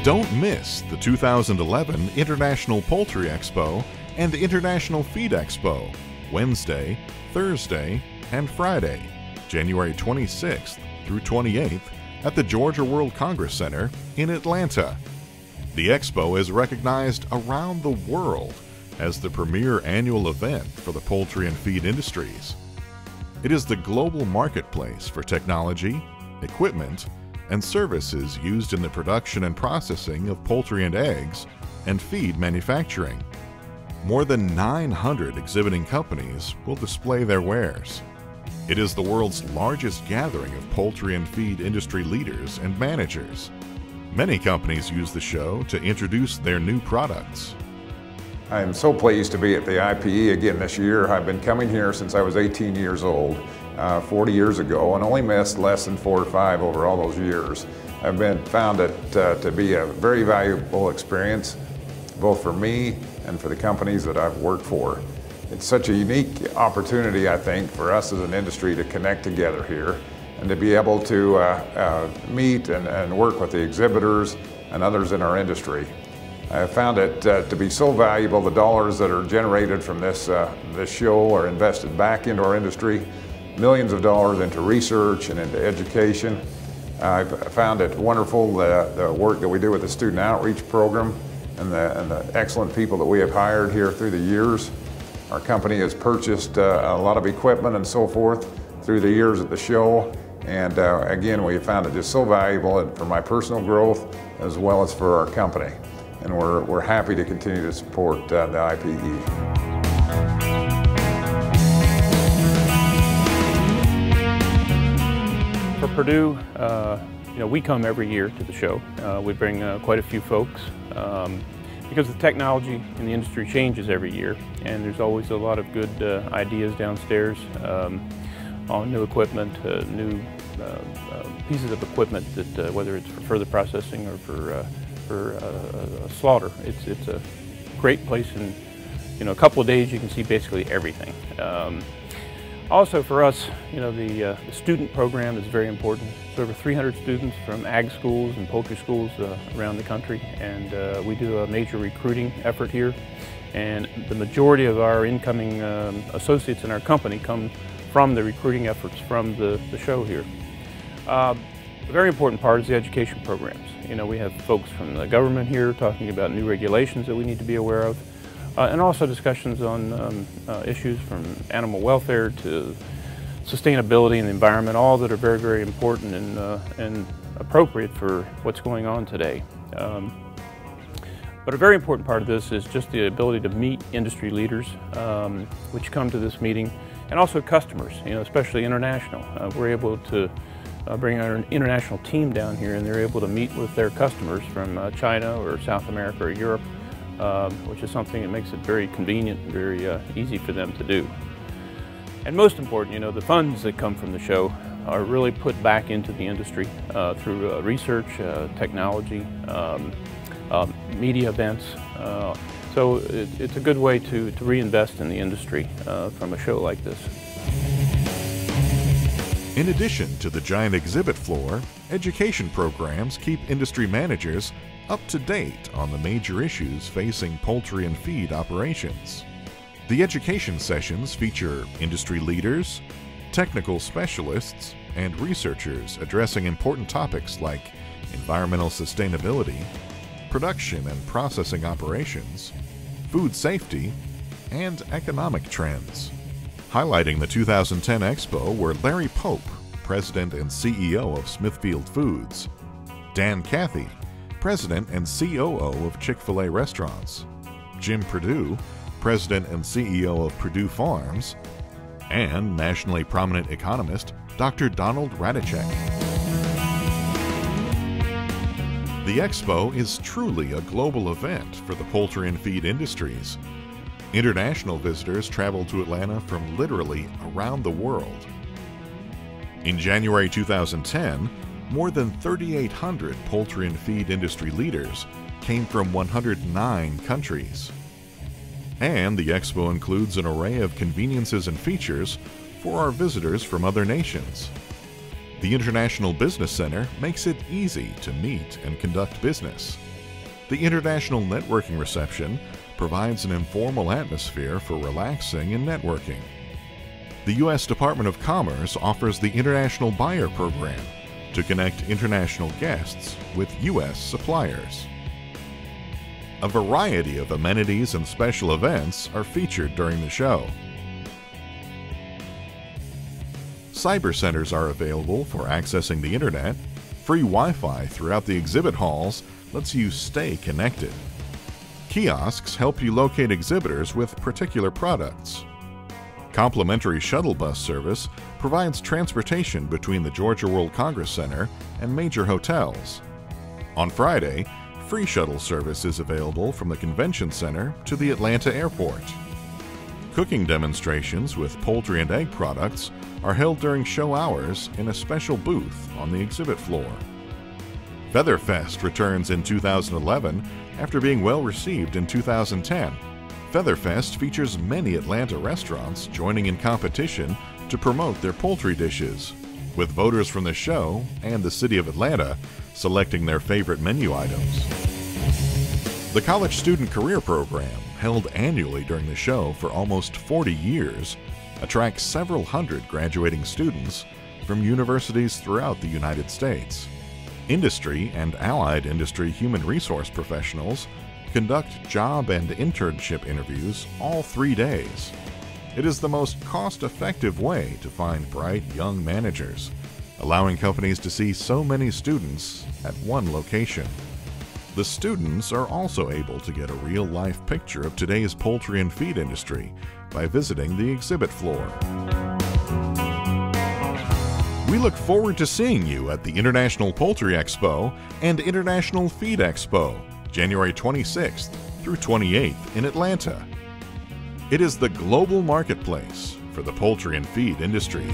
Don't miss the 2011 International Poultry Expo and International Feed Expo, Wednesday, Thursday, and Friday, January 26th through 28th at the Georgia World Congress Center in Atlanta. The Expo is recognized around the world as the premier annual event for the poultry and feed industries. It is the global marketplace for technology, equipment, and services used in the production and processing of poultry and eggs and feed manufacturing. More than 900 exhibiting companies will display their wares. It is the world's largest gathering of poultry and feed industry leaders and managers. Many companies use the show to introduce their new products. I am so pleased to be at the IPE again this year. I've been coming here since I was 18 years old, 40 years ago, and only missed less than 4 or 5 over all those years. I've found it to be a very valuable experience, both for me and for the companies that I've worked for. It's such a unique opportunity, I think, for us as an industry to connect together here and to be able to meet and work with the exhibitors and others in our industry. I found it to be so valuable. The dollars that are generated from this show are invested back into our industry, millions of dollars into research and into education. I've found it wonderful, the work that we do with the student outreach program and the excellent people that we have hired here through the years. Our company has purchased a lot of equipment and so forth through the years at the show. And again, we have found it just so valuable for my personal growth as well as for our company. And we're happy to continue to support the IPE. For Purdue, we come every year to the show. We bring quite a few folks because the technology in the industry changes every year, and there's always a lot of good ideas downstairs on new equipment, new pieces of equipment that whether it's for further processing or for slaughter. It's a great place, and a couple of days you can see basically everything. Also for us, the student program is very important. There's over 300 students from ag schools and poultry schools around the country, and we do a major recruiting effort here. And the majority of our incoming associates in our company come from the recruiting efforts from the show here. A very important part is the education programs. We have folks from the government here talking about new regulations that we need to be aware of, and also discussions on issues from animal welfare to sustainability and the environment, all that are very, very important and appropriate for what's going on today. But a very important part of this is just the ability to meet industry leaders, which come to this meeting, and also customers, especially international. We're able to bring our international team down here, and they're able to meet with their customers from China or South America or Europe, which is something that makes it very convenient and very easy for them to do. And most important, the funds that come from the show are really put back into the industry through research, technology, media events. So it's a good way to reinvest in the industry from a show like this. In addition to the giant exhibit floor, education programs keep industry managers up to date on the major issues facing poultry and feed operations. The education sessions feature industry leaders, technical specialists, and researchers addressing important topics like environmental sustainability, production and processing operations, food safety, and economic trends. Highlighting the 2010 Expo were Larry Pope, President and CEO of Smithfield Foods, Dan Cathy, President and COO of Chick-fil-A Restaurants, Jim Purdue, President and CEO of Purdue Farms, and nationally prominent economist Dr. Donald Radicek. The Expo is truly a global event for the poultry and feed industries. International visitors travel to Atlanta from literally around the world. In January 2010, more than 3,800 poultry and feed industry leaders came from 109 countries. And the Expo includes an array of conveniences and features for our visitors from other nations. The International Business Center makes it easy to meet and conduct business. The International Networking Reception provides an informal atmosphere for relaxing and networking. The U.S. Department of Commerce offers the International Buyer Program to connect international guests with U.S. suppliers. A variety of amenities and special events are featured during the show. Cyber centers are available for accessing the internet. Free Wi-Fi throughout the exhibit halls lets you stay connected. Kiosks help you locate exhibitors with particular products. Complimentary shuttle bus service provides transportation between the Georgia World Congress Center and major hotels. On Friday, free shuttle service is available from the Convention Center to the Atlanta Airport. Cooking demonstrations with poultry and egg products are held during show hours in a special booth on the exhibit floor. Featherfest returns in 2011 after being well received in 2010. Featherfest features many Atlanta restaurants joining in competition to promote their poultry dishes, with voters from the show and the City of Atlanta selecting their favorite menu items. The College Student Career Program, held annually during the show for almost 40 years, attracts several hundred graduating students from universities throughout the United States. Industry and allied industry human resource professionals conduct job and internship interviews all 3 days. It is the most cost-effective way to find bright young managers, allowing companies to see so many students at one location. The students are also able to get a real-life picture of today's poultry and feed industry by visiting the exhibit floor. We look forward to seeing you at the International Poultry Expo and International Feed Expo, January 26th through 28th in Atlanta. It is the global marketplace for the poultry and feed industries.